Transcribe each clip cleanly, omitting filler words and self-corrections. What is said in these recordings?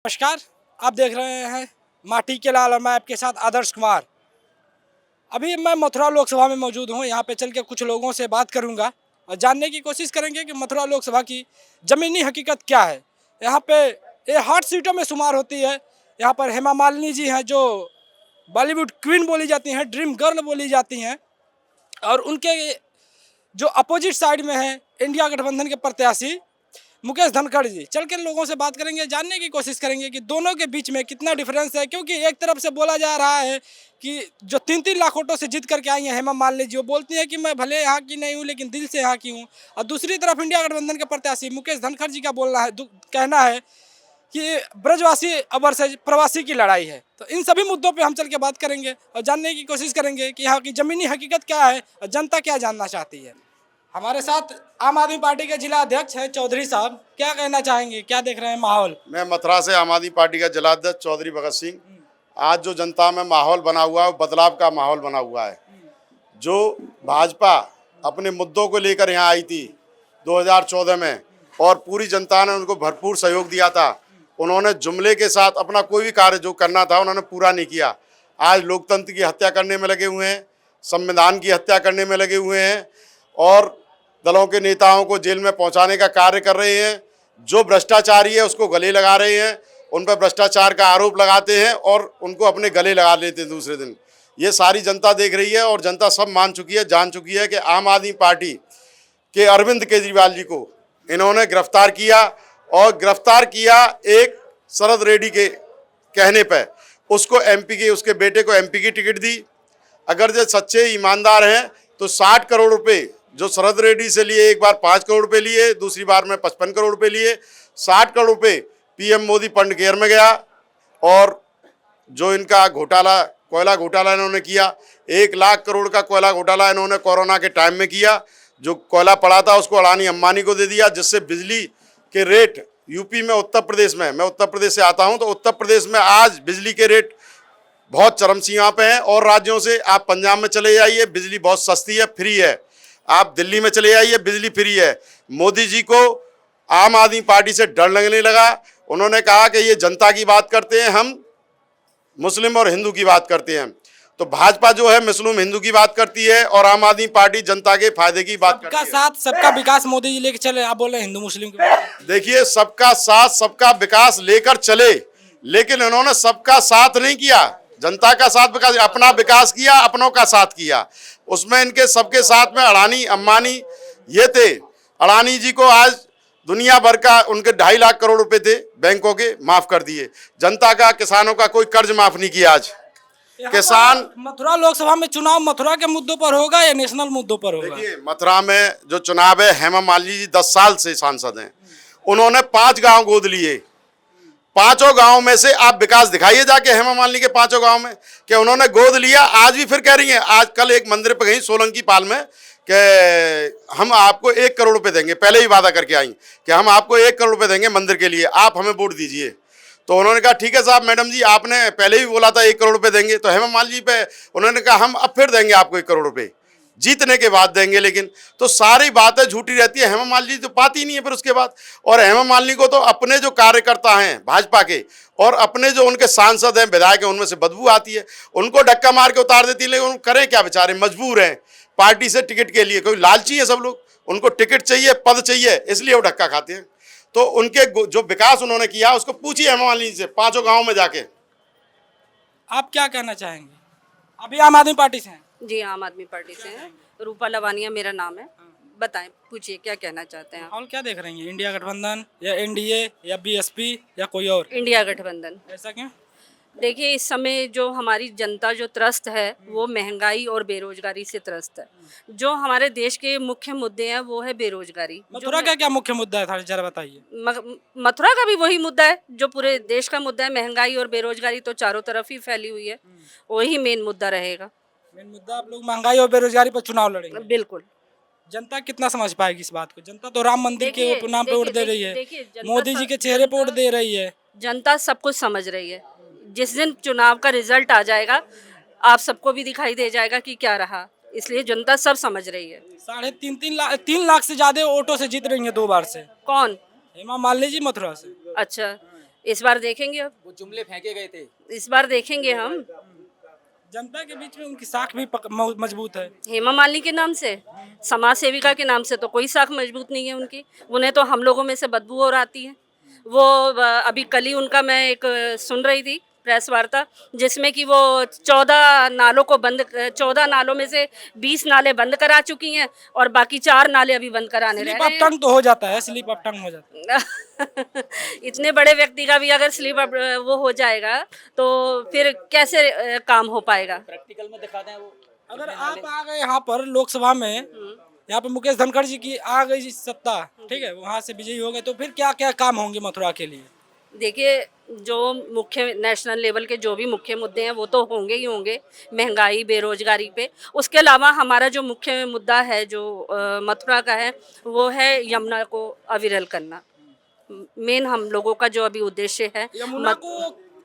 नमस्कार। आप देख रहे हैं माटी के लाल और मैं आपके साथ आदर्श कुमार। अभी मैं मथुरा लोकसभा में मौजूद हूँ। यहाँ पे चल के कुछ लोगों से बात करूँगा और जानने की कोशिश करेंगे कि मथुरा लोकसभा की ज़मीनी हकीकत क्या है। यहाँ पे ये हॉट सीटों में शुमार होती है। यहाँ पर हेमा मालिनी जी हैं जो बॉलीवुड क्वीन बोली जाती हैं, ड्रीम गर्ल बोली जाती हैं, और उनके जो अपोजिट साइड में है इंडिया गठबंधन के प्रत्याशी मुकेश धनखड़ जी। चल के लोगों से बात करेंगे, जानने की कोशिश करेंगे कि दोनों के बीच में कितना डिफरेंस है। क्योंकि एक तरफ से बोला जा रहा है कि जो 3-3 लाख वोटों से जीत करके आई हैं हेमा मालिनी जी, वो बोलती हैं कि मैं भले यहाँ की नहीं हूँ लेकिन दिल से यहाँ की हूँ। और दूसरी तरफ इंडिया गठबंधन के प्रत्याशी मुकेश धनखड़ जी का कहना है कि ब्रजवासी वर्सेज प्रवासी की लड़ाई है। तो इन सभी मुद्दों पे हम चल के बात करेंगे और जानने की कोशिश करेंगे कि यहाँ की ज़मीनी हकीकत क्या है और जनता क्या जानना चाहती है। हमारे साथ आम आदमी पार्टी के जिला अध्यक्ष हैं चौधरी साहब। क्या कहना चाहेंगे, क्या देख रहे हैं माहौल? मैं मथुरा से आम आदमी पार्टी का जिला अध्यक्ष चौधरी भगत सिंह। आज जो जनता में माहौल बना हुआ है वो बदलाव का माहौल बना हुआ है। जो भाजपा अपने मुद्दों को लेकर यहाँ आई थी 2014 में और पूरी जनता ने उनको भरपूर सहयोग दिया था, उन्होंने जुमले के साथ अपना कोई भी कार्य जो करना था उन्होंने पूरा नहीं किया। आज लोकतंत्र की हत्या करने में लगे हुए हैं, संविधान की हत्या करने में लगे हुए हैं और दलों के नेताओं को जेल में पहुंचाने का कार्य कर रहे हैं। जो भ्रष्टाचारी है उसको गले लगा रहे हैं, उन पर भ्रष्टाचार का आरोप लगाते हैं और उनको अपने गले लगा लेते हैं दूसरे दिन। ये सारी जनता देख रही है और जनता सब मान चुकी है, जान चुकी है कि आम आदमी पार्टी के अरविंद केजरीवाल जी को इन्होंने गिरफ्तार किया और गिरफ्तार किया एक शरद रेड्डी के कहने पर। उसको एमपी के, उसके बेटे को एमपी की टिकट दी। अगर जो सच्चे ईमानदार हैं तो 60 करोड़ रुपये जो शरद रेड्डी से लिए, एक बार 5 करोड़ रुपये लिए, दूसरी बार में 55 करोड़ रुपये लिए, 60 करोड़ रुपये पीएम मोदी फंड केयर में गया। और जो इनका घोटाला, कोयला घोटाला इन्होंने किया, 1 लाख करोड़ का कोयला घोटाला इन्होंने कोरोना के टाइम में किया। जो कोयला पड़ा था उसको अडानी अंबानी को दे दिया, जिससे बिजली के रेट यूपी में, उत्तर प्रदेश में, मैं उत्तर प्रदेश से आता हूँ, तो उत्तर प्रदेश में आज बिजली के रेट बहुत चरम सीमा पे हैं। और राज्यों से आप पंजाब में चले जाइए, बिजली बहुत सस्ती है, फ्री है। आप दिल्ली में चले जाइए, बिजली फ्री है। मोदी जी को आम आदमी पार्टी से डर लगने लगा। उन्होंने कहा कि ये जनता की बात करते हैं, हम मुस्लिम और हिंदू की बात करते हैं। तो भाजपा जो है मुस्लिम हिंदू की बात करती है और आम आदमी पार्टी जनता के फायदे की बात करती है। सबका साथ सबका विकास मोदी जी लेके चले, आप बोल रहे हैं हिंदू मुस्लिम की बात। देखिए, सबका साथ सबका विकास लेकर चले, लेकिन इन्होंने सबका साथ नहीं किया, जनता का साथ विकास, अपना विकास किया, अपनों का साथ किया। उसमें इनके सबके साथ में अडानी अंबानी ये थे। अडानी जी को आज दुनिया भर का उनके 2.5 लाख करोड़ रुपए थे बैंकों के, माफ कर दिए। जनता का, किसानों का कोई कर्ज माफ नहीं किया। आज किसान, मथुरा लोकसभा में चुनाव मथुरा के मुद्दों पर होगा या नेशनल मुद्दों पर होगा? देखिए, मथुरा में जो चुनाव है, हेमा मालिनी जी 10 साल से सांसद हैं। उन्होंने 5 गांव गोद लिए। 5 गांव में से आप विकास दिखाइए जाके हेमा मालिनी के 5 गांव में कि उन्होंने गोद लिया। आज भी फिर कह रही हैं, आज कल एक मंदिर पे गई सोलंकी पाल में कि हम आपको 1 करोड़ रुपए देंगे, पहले ही वादा करके आई कि हम आपको 1 करोड़ रुपए देंगे मंदिर के लिए, आप हमें वोट दीजिए। तो उन्होंने कहा ठीक है साहब, मैडम जी आपने पहले ही बोला था 1 करोड़ रुपए देंगे। तो हेमा मालिनी पे उन्होंने कहा हम अब फिर देंगे आपको 1 करोड़ रुपए, जीतने के बाद देंगे। लेकिन तो सारी बातें झूठी रहती है। हेमा मालिनी तो पाती ही नहीं है फिर उसके बाद। और हेमा मालिनी को तो अपने जो कार्यकर्ता हैं भाजपा के और अपने जो उनके सांसद हैं, विधायक हैं, उनमें से बदबू आती है, उनको धक्का मार के उतार देती है। लेकिन करें क्या, बेचारे मजबूर हैं पार्टी से टिकट के लिए। कोई लालची है सब लोग, उनको टिकट चाहिए, पद चाहिए, इसलिए वो धक्का खाते हैं। तो उनके जो विकास उन्होंने किया उसको पूछिए हेमा मालिनी से 5 गाँव में जाके। आप क्या कहना चाहेंगे? अभी आम आदमी पार्टी से हैं? जी, आम आदमी पार्टी से हैं। रूपा लवानिया मेरा नाम है। बताएं, पूछिए क्या कहना चाहते हैं आप? माहौल क्या देख रही हैं? इंडिया गठबंधन या एनडीए या बीएसपी या कोई और? इंडिया गठबंधन। ऐसा क्यों? देखिए, इस समय जो हमारी जनता जो त्रस्त है वो महंगाई और बेरोजगारी से त्रस्त है। जो हमारे देश के मुख्य मुद्दे हैं वो है बेरोजगारी। मथुरा का क्या मुख्य मुद्दा है, जरा बताइए। मथुरा का भी वही मुद्दा है जो पूरे देश का मुद्दा है। महंगाई और बेरोजगारी तो चारों तरफ ही फैली हुई है, वही मेन मुद्दा रहेगा। मेन मुद्दा आप लोग महंगाई और बेरोजगारी पर चुनाव लड़ेंगे? बिल्कुल। जनता कितना समझ पाएगी इस बात को? जनता तो राम मंदिर के नाम पे वोट दे रही है, देखिए, मोदी जी के चेहरे पे वोट दे रही है। जनता सब कुछ समझ रही है। जिस दिन चुनाव का रिजल्ट आ जाएगा आप सबको भी दिखाई दे जाएगा कि क्या रहा, इसलिए जनता सब समझ रही है। 3 लाख से ज्यादा वोटों से जीत रही है 2 बार से। कौन? हेमा मालिनी जी मथुरा से। अच्छा, इस बार देखेंगे, अब वो जुमले फेंके गए थे। इस बार देखेंगे हम। जनता के बीच में उनकी साख भी मजबूत है। हेमा मालिनी के नाम से, समाज सेविका के नाम से तो कोई साख मजबूत नहीं है उनकी। उन्हें तो हम लोगों में से बदबू और आती है। वो अभी कल ही उनका मैं एक सुन रही थी प्रेस वार्ता, जिसमें कि वो 14 नालों में से 20 नाले बंद करा चुकी हैं और बाकी 4 नाले अभी बंद कराने रह स्लिप रहे ऑफ टंग तो हो जाता है, स्लिप ऑफ टंग हो जाता है। हैं। इतने बड़े व्यक्ति का भी अगर स्लिप वो हो जाएगा तो फिर कैसे काम हो पाएगा। प्रैक्टिकल में दिखा दें वो। अगर आप आ गए यहाँ पर लोकसभा में, यहाँ पे मुकेश धनखड़ जी की आ गई सत्ता, ठीक है, वहाँ से विजयी हो गए, तो फिर क्या क्या काम होंगे मथुरा के लिए? देखिए, जो मुख्य नेशनल लेवल के जो भी मुख्य मुद्दे हैं वो तो होंगे ही होंगे, महंगाई, बेरोजगारी पे। उसके अलावा हमारा जो मुख्य मुद्दा है जो मथुरा का है, वो है यमुना को अविरल करना। मेन हम लोगों का जो अभी उद्देश्य है। यमुना को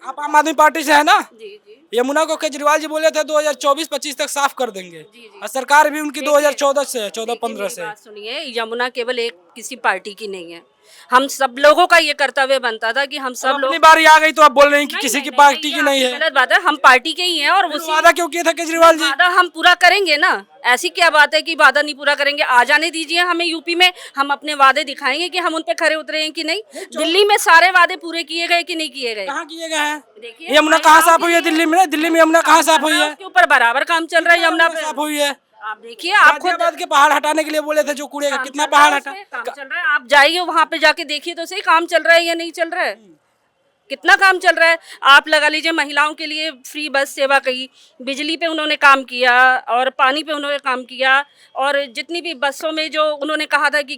आप आम आदमी पार्टी से है ना? जी जी यमुना को केजरीवाल जी बोले थे 2024-25 तक साफ कर देंगे, जी। और सरकार भी उनकी 2014 से है, 14-15 मेरी से। बात सुनिए, यमुना केवल एक किसी पार्टी की नहीं है। हम सब लोगों का ये कर्तव्य बनता था कि हम सब लोग। अपनी बारी आ गई तो आप बोल रहे हैं कि किसी की पार्टी की नहीं ये है। गलत बात है, हम पार्टी के ही हैं और उसी वादा क्यों किया था केजरीवाल जी? वादा हम पूरा करेंगे ना। ऐसी क्या बात है कि वादा नहीं पूरा करेंगे? आ जाने दीजिए हमें यूपी में, हम अपने वादे दिखाएंगे कि हम उन पे खरे उतरे हैं कि नहीं। दिल्ली में सारे वादे पूरे किए गए कि नहीं किए गए? कहाँ किए गए हैं? देखिए, यमुना कहाँ साफ हुई है? दिल्ली में? दिल्ली में यमुना कहाँ साफ हुई है? उसके ऊपर बराबर काम चल रहा है यमुना पे। साफ हुई है। आप देखिए, आप खुद गाजियाबाद के पहाड़ हटाने के लिए बोले थे जो कूड़े का, काम कितना चल रहा है पहाड़ उसपे, हटा? काम चल रहा है। आप जाइए वहाँ पे जाके देखिए तो सही, काम चल रहा है या नहीं चल रहा है। कितना काम चल रहा है। आप लगा लीजिए, महिलाओं के लिए फ्री बस सेवा कही, बिजली पे उन्होंने काम किया और पानी पे उन्होंने काम किया, और जितनी भी बसों में जो उन्होंने कहा था कि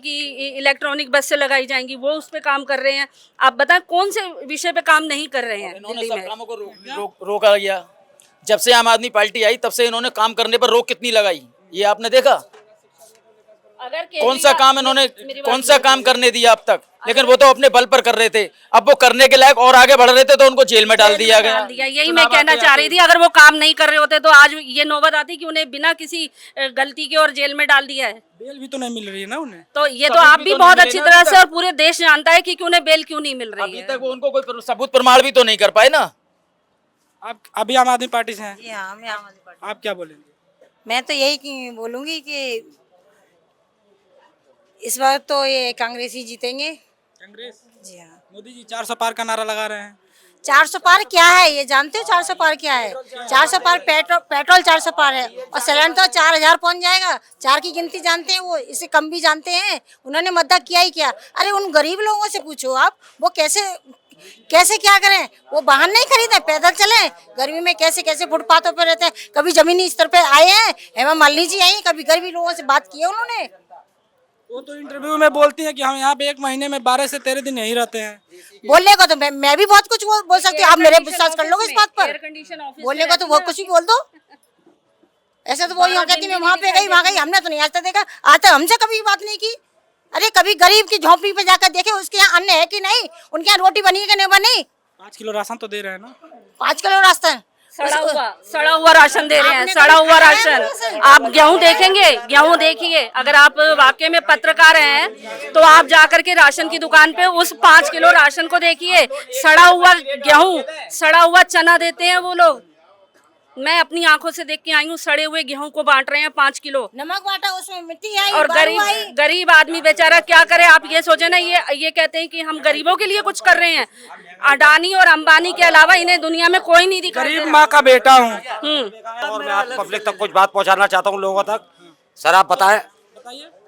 इलेक्ट्रॉनिक बस से लगाई जाएंगी, वो उस पर काम कर रहे हैं। आप बताएं कौन से विषय पे काम नहीं कर रहे हैं इन्होंने दिल्ली सब में? कामों को रोका गया। जब से आम आदमी पार्टी आई तब से इन्होंने काम करने पर रोक कितनी लगाई, ये आपने देखा? अगर कौन सा काम इन्होंने, कौन सा काम करने दिया अब तक? लेकिन वो तो अपने बल पर कर रहे थे। अब वो करने के लायक और आगे बढ़ रहे थे तो उनको जेल में डाल दिया गया। यही मैं कहना चाह रही थी, अगर वो काम नहीं कर रहे होते तो आज ये नौबत आती कि उन्हें बिना किसी गलती के और जेल में डाल दिया है। बेल भी तो नहीं मिल रही है ना उन्हें। तो ये तो आप भी बहुत अच्छी तरह से और पूरे देश जानता है कि उन्हें बेल क्यों नहीं मिल रही अभी है। तक वो उनको कोई सबूत प्रमाण भी तो नहीं कर पाए ना। आप अभी आम आदमी पार्टी से हैं, जी हाँ, मैं आम आदमी पार्टी। आप क्या बोलेंगे? मैं तो यही बोलूंगी कि इस बार तो ये कांग्रेस ही जीतेंगे। कांग्रेस? जी हाँ। मोदी जी 400 पार का नारा लगा रहे हैं। 400 पार क्या है ये जानते हो? 400 पार क्या है? 400 पार पेट्रोल 400 पार है, और सिलेंडर तो 4000 पहुंच जाएगा। 4 की गिनती जानते हैं वो, इससे कम भी जानते हैं। उन्होंने मुद्दा किया ही क्या? अरे उन गरीब लोगों से पूछो आप, वो कैसे क्या करें? वो वाहन नहीं खरीदे, पैदल चले, गर्मी में कैसे कैसे फुटपाथों पे रहते हैं। कभी जमीनी स्तर पे आए हैं, हेमा मालिनी जी आई, कभी गरीबी लोगों से बात की है उन्होंने? वो तो इंटरव्यू में बोलती है कि हम यहाँ पे 1 महीने में 12 से 13 दिन यहीं रहते हैं। बोलने को तो मैं भी बहुत कुछ बोल सकती हूँ, आप मेरे विश्वास कर लोगे इस बात पर? बोलने को तो बहुत कुछ ही बोल दो। ऐसे तो वो यहाँ कहती मैं वहाँ पे गई वहाँ गई, हमने तो नहीं आज तक देखा, आज तक हमसे कभी बात नहीं की। अरे कभी गरीब की झोंपड़ी पे जाकर देखे उसके यहाँ अन्न है कि नहीं, उनके यहाँ रोटी बनी है कि नहीं बनी। 5 किलो राशन तो दे रहे हैं ना? 5 किलो राशन सड़ा हुआ राशन दे रहे हैं, सड़ा हुआ राशन। आप गेहूं देखेंगे, गेहूं देखिए, अगर आप वाकई में पत्रकार हैं तो आप जाकर के राशन की दुकान पे उस 5 किलो राशन को देखिए। सड़ा हुआ गेहूं, सड़ा हुआ चना देते हैं वो लोग। मैं अपनी आंखों से देख के आई हूँ, सड़े हुए गेहूं को बांट रहे हैं 5 किलो। नमक बांटा, उसमें मिट्टी आई और गरीब आदमी बेचारा क्या करे? आप ये सोचे ना, ये कहते हैं कि हम गरीबों के लिए कुछ कर रहे हैं। अडानी और अंबानी के अलावा इन्हें दुनिया में कोई नहीं दिखा। गरीब माँ का बेटा हूँ। और मैं आज पब्लिक तक कुछ बात पहुंचाना चाहता हूँ लोगों तक। सर आप बताएं,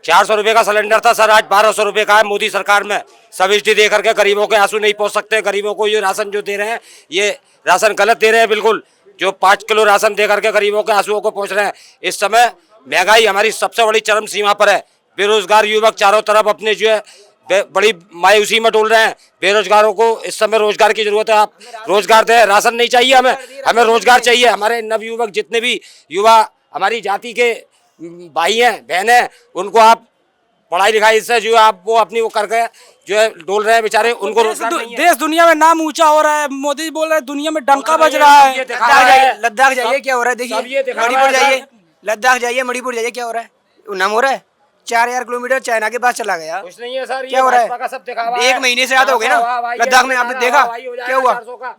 400 रुपए का सिलेंडर था सर, आज 1200 रुपए का है। मोदी सरकार में सब्सिडी दे करके गरीबों के आंसू नहीं पहुंच सकते। गरीबों को ये राशन जो दे रहे हैं, ये राशन गलत दे रहे हैं बिल्कुल। जो 5 किलो राशन दे करके गरीबों के आंसुओं को पहुंच रहे हैं। इस समय महंगाई हमारी सबसे बड़ी चरम सीमा पर है। बेरोजगार युवक चारों तरफ अपने जो है बड़ी मायूसी में डोल रहे हैं। बेरोजगारों को इस समय रोजगार की जरूरत है, आप रोजगार दें। राशन नहीं चाहिए हमें रोजगार चाहिए। हमारे नवयुवक जितने भी युवा हमारी जाति के भाई हैं बहन हैं, उनको आप पढ़ाई लिखाई से जो आप वो अपनी वो करके जो है डोल रहे हैं बेचारे, उनको रोजगार नहीं है। देश दुनिया में नाम ऊंचा हो रहा है। मोदी बोल रहे हैं दुनिया में डंका बज रहा है। लद्दाख जाइए क्या हो रहा है, देखिए। मणिपुर जाइए, लद्दाख जाइए, मणिपुर जाइए क्या हो रहा है, नाम हो रहा है। 4000 किलोमीटर चाइना के पास चला गया। कुछ नहीं है सर, क्या हो रहा है? भाजपा का सब दिखावा एक है। महीने से ज्यादा हो गए ना हवाई है, लद्दाख में, आपने देखा हवाई हो जाएगा क्या हुआ? 400 का।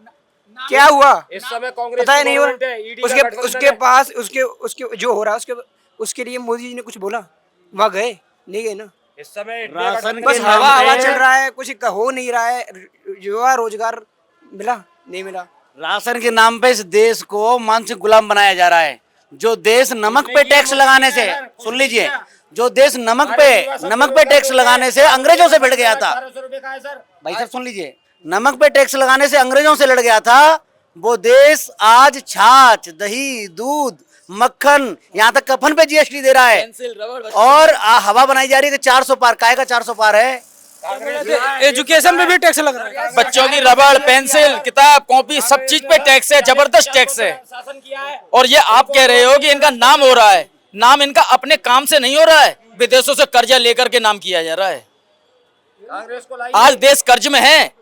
क्या हुआ इस समय कांग्रेस पता ही नहीं हुआ। गवर्नमेंट है, ईडी का उसके गठबंधन उसके है। पास उसके उसके जो हो रहा है उसके लिए मोदी जी ने कुछ बोला? वहाँ गए नहीं गए ना, इस समय राशन बस के हवा नाम हवा पे- चल रहा है, कुछ हो नहीं रहा है। युवा रोजगार मिला नहीं मिला। राशन के नाम पे इस देश को मानसिक गुलाम बनाया जा रहा है। जो देश नमक पे टैक्स लगाने से, सुन लीजिए, जो देश नमक पे टैक्स लगाने से अंग्रेजों से भिड़ गया था, 1200 रुपए का है सर। भाई साहब सुन लीजिए, नमक पे टैक्स लगाने से अंग्रेजों से लड़ गया था, वो देश आज छाछ, दही, दूध, मक्खन, यहाँ तक कफन पे जीएसटी दे रहा है। और हवा बनाई जा रही है कि 400 पार, काय का 400 पार है? एजुकेशन पे भी टैक्स लग रहा है। बच्चों की रबड़, पेंसिल, किताब, कॉपी, सब चीज पे टैक्स है, जबरदस्त टैक्स है। शासन किया है। और ये आप कह रहे हो कि इनका नाम हो रहा है, नाम इनका अपने काम से नहीं हो रहा है, विदेशों से कर्जा लेकर के नाम किया जा रहा है। कांग्रेस को लाई आज देश कर्ज में है,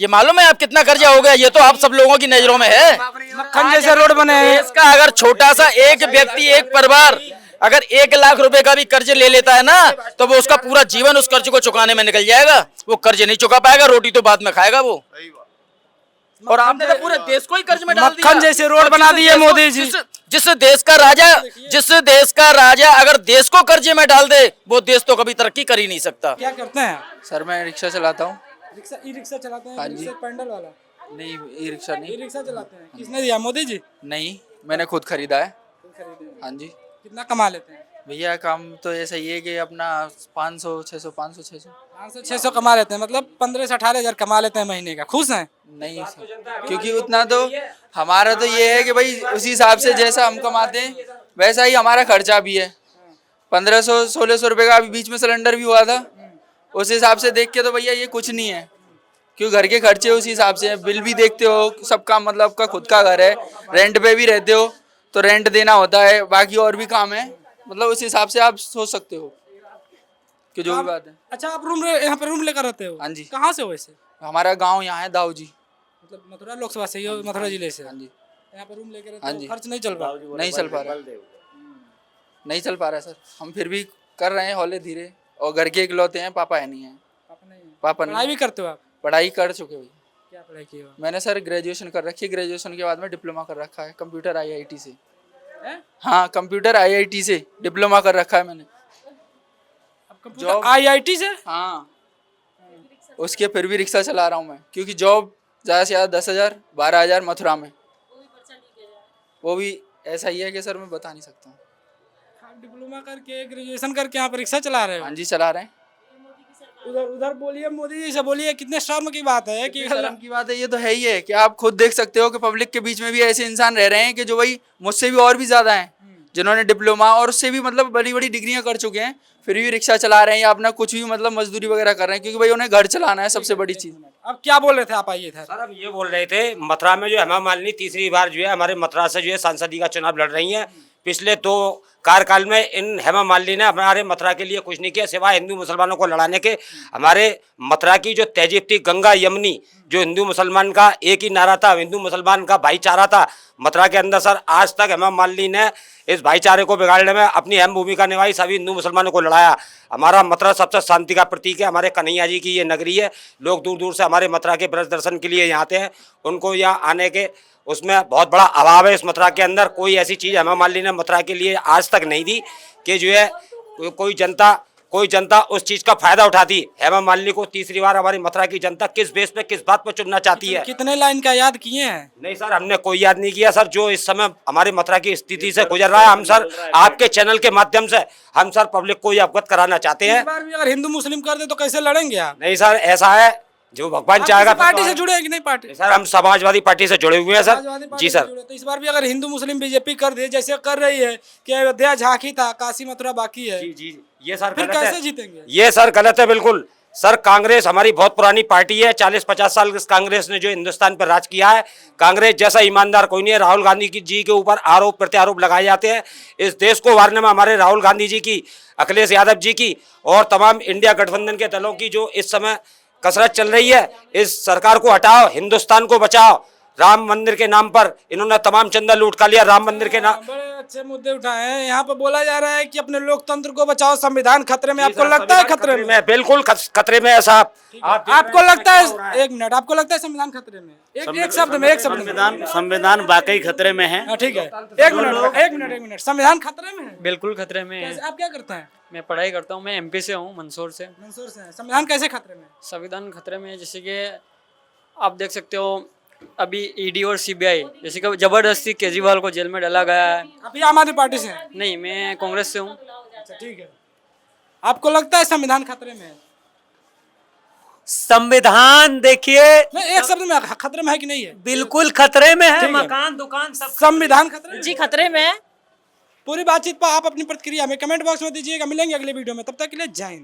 ये मालूम है आप कितना कर्जा हो गया? ये तो आप सब लोगों की नजरों में है। मक्खन जैसे रोड बने हैं। देश का अगर छोटा सा एक व्यक्ति, एक परिवार अगर 1 लाख रुपए का भी कर्ज ले लेता है ना, तो वो उसका पूरा जीवन उस कर्ज को चुकाने में निकल जाएगा। वो कर्ज नहीं चुका पाएगा, रोटी तो बाद में खाएगा वो। और आपने तो पूरे देश को ही कर्ज में डाल दिया। मक्खन जैसे रोड बना दिए मोदी जी। जिस देश का राजा अगर देश को कर्जे में डाल दे, वो देश तो कभी तरक्की कर ही नहीं सकता। क्या करते हैं? सर मैं रिक्शा चलाता हूँ। रिक्शा, ई रिक्शा चलाते हैं? हाँ जी। रिक्शा पैंडल वाला नहीं, ई रिक्शा ई नहीं। रिक्शा चलाते हैं। किसने दिया? मोदी जी? नहीं, मैंने खुद खरीदा है। हाँ जी। कितना कमा लेते हैं? भैया काम तो ऐसा ही है कि अपना 500 600 500 600 500-600 कमा लेते हैं, मतलब 15 से 18 हजार कमा लेते हैं महीने का। खुश हैं? नहीं सर, क्योंकि उतना तो हमारा तो ये है कि भाई उसी हिसाब से जैसा हम कमाते हैं वैसा ही हमारा खर्चा भी है। 1500-1600 रुपये का अभी बीच में सिलेंडर भी हुआ था। उस हिसाब से देख के तो भैया ये कुछ नहीं है, क्योंकि घर के खर्चे उसी हिसाब से हैं। बिल भी देखते हो, सबका मतलब आपका खुद का घर है, रेंट पे भी रहते हो तो रेंट देना होता है, बाकी और भी काम है। मतलब उस हिसाब से आप सोच सकते हो कि जो भी बात है। अच्छा, आप यहाँ पे रूम लेकर रहते हो? हाँ जी। कहाँ से हो वैसे? हमारा गांव यहाँ है दाऊ जी। मतलब मथुरा लोकसभा से, ये मथुरा जिले से? हाँ जी। यहाँ पे रूम लेकर रहते हाँ हो, जी। खर्च नहीं चल रहा? नहीं चल पा रहा, नहीं चल पा रहा सर। हम फिर भी कर रहे हैं हौले धीरे, और घर के इकलौते हैं, पापा है नहीं है। पापा पढ़ाई भी नहीं, करते हो आप? पढ़ाई कर चुके भाई। क्या पढ़ाई की हो? मैंने सर ग्रेजुएशन कर रखी है, ग्रेजुएशन के बाद में डिप्लोमा कर रखा है कंप्यूटर IIT से। हैं? हाँ, कंप्यूटर IIT से डिप्लोमा कर रखा है मैंने। अब कंप्यूटर IIT से? हाँ, उसके फिर भी रिक्शा चला रहा हूँ मैं, क्योंकि जॉब ज़्यादा से ज़्यादा 10,000 12,000 मथुरा में, वो भी ऐसा ही है कि सर मैं बता नहीं सकता हूँ। आप डिप्लोमा करके, ग्रेजुएशन करके यहाँ पर रिक्शा चला रहे हो? हाँ जी, चला रहे हैं। उधर उधर बोलिए, मोदी जी से बोलिए। कितने शर्म की बात है कि शर्म की बात है, ये तो है ही है कि आप खुद देख सकते हो कि पब्लिक के बीच में भी ऐसे इंसान रह रहे हैं कि जो भाई मुझसे भी और भी ज्यादा हैं, जिन्होंने डिप्लोमा और उससे भी मतलब बड़ी बड़ी डिग्रियां कर चुके हैं, फिर भी रिक्शा चला रहे हैं या अपना कुछ भी मतलब मजदूरी वगैरह कर रहे हैं, क्योंकि भाई उन्हें घर चलाना है सबसे बड़ी चीज। अब क्या बोल रहे थे आप? आइए था सर, हम ये बोल रहे थे, मथुरा में जो हेमा मालिनी तीसरी बार जो है हमारे मथुरा से जो है सांसदी का चुनाव लड़ रही हैं। पिछले 2 कार्यकाल में इन हेमा मालिनी ने हमारे मथुरा के लिए कुछ नहीं किया सिवाय हिंदू मुसलमानों को लड़ाने के। हमारे मथुरा की जो तहजीब थी गंगा यमुनी, जो हिंदू मुसलमान का एक ही नारा था, हिंदू मुसलमान का भाईचारा था मथुरा के अंदर। सर, आज तक हेमा मालिनी ने इस भाईचारे को बिगाड़ने में अपनी अहम भूमिका निभाई, सभी हिंदू मुसलमानों को लड़ाया। हमारा मथुरा सबसे शांति का प्रतीक है, हमारे कन्हैया जी की ये नगरी है। लोग दूर दूर से हमारे मथुरा के ब्रज दर्शन के लिए यहाँ आते हैं। उनको यहाँ आने के उसमें बहुत बड़ा अभाव है। इस मथुरा के अंदर कोई ऐसी चीज़ हेमा मालिनी ने मथुरा के लिए आज तक नहीं दी कि जो है कोई जनता उस चीज का फायदा उठाती। हेमा मालिनी को तीसरी बार हमारी मथुरा की जनता किस बेस पे, किस बात पर चुनना चाहती है? कितने लाइन का याद किए हैं? नहीं सर, हमने कोई याद नहीं किया सर। जो इस समय हमारे मथुरा की स्थिति से गुजर रहा है, हम सर आपके चैनल के माध्यम से हम सर पब्लिक को ये अवगत कराना चाहते हैं। इस बार भी अगर हिंदू मुस्लिम कर दे तो कैसे लड़ेंगे आप? नहीं सर, ऐसा है जो भगवान आप चाहेगा। किसी पार्टी से जुड़े हैं कि नहीं? पार्टी सर, हम समाजवादी पार्टी से जुड़े हुए हैं समाजवादी सर। पार्टी जी से सर। जुड़े। तो इस बार भी अगर हिंदू मुस्लिम बीजेपी कर दे, जैसे कर रही है कि अयोध्या झांकी था, काशी मथुरा बाकी है, जी जी, ये सर फिर गलत कैसे है। जीतेंगे? ये सर गलत है बिल्कुल। सर, कांग्रेस हमारी बहुत पुरानी पार्टी है। 40-50 साल इस कांग्रेस ने जो हिंदुस्तान पर राज किया है। कांग्रेस जैसा ईमानदार कोई नहीं है। राहुल गांधी जी के ऊपर आरोप प्रत्यारोप लगाए जाते हैं। इस देश को वारने में हमारे राहुल गांधी जी की, अखिलेश यादव जी की और तमाम इंडिया गठबंधन के दलों की जो इस समय कसरत चल रही है, इस सरकार को हटाओ, हिंदुस्तान को बचाओ। राम मंदिर के नाम पर इन्होंने तमाम चंदा लूट का लिया। राम मंदिर के नाम बड़े अच्छे मुद्दे उठाए हैं। यहाँ पर बोला जा रहा है कि अपने लोकतंत्र को बचाओ, संविधान खतरे में। आपको लगता है खतरे में? बिल्कुल खतरे में है साहब। आपको लगता है, एक मिनट, आपको लगता है संविधान खतरे में? एक शब्द में, एक शब्द में। संविधान वाकई खतरे में है। हाँ, ठीक है, एक मिनट, संविधान खतरे में है? बिल्कुल खतरे में है। कैसे? आप क्या करते हैं? मैं पढ़ाई करता हूँ, मैं एमपी से हूँ, मंदसौर से। मंदसौर से हैं। संविधान कैसे खतरे में है? संविधान खतरे में है जैसे कि आप देख सकते हो अभी ईडी और सीबीआई जैसे कि जबरदस्ती केजरीवाल को जेल में डाला गया है। आप ये आम आदमी पार्टी से हैं? नहीं, मैं कांग्रेस से हूँ। अच्छा, ठीक है। आपको लगता है संविधान खतरे में है? संविधान देखिए नहीं, एक शब्द में, खतरे में है कि नहीं है? बिल्कुल खतरे में है। ठीक है। मकान दुकान सब संविधान खतरे में? जी खतरे में है। पूरी बातचीत पर आप अपनी प्रतिक्रिया हमें कमेंट बॉक्स में दीजिएगा। मिलेंगे अगले वीडियो में, तब तक के लिए जय हिंद।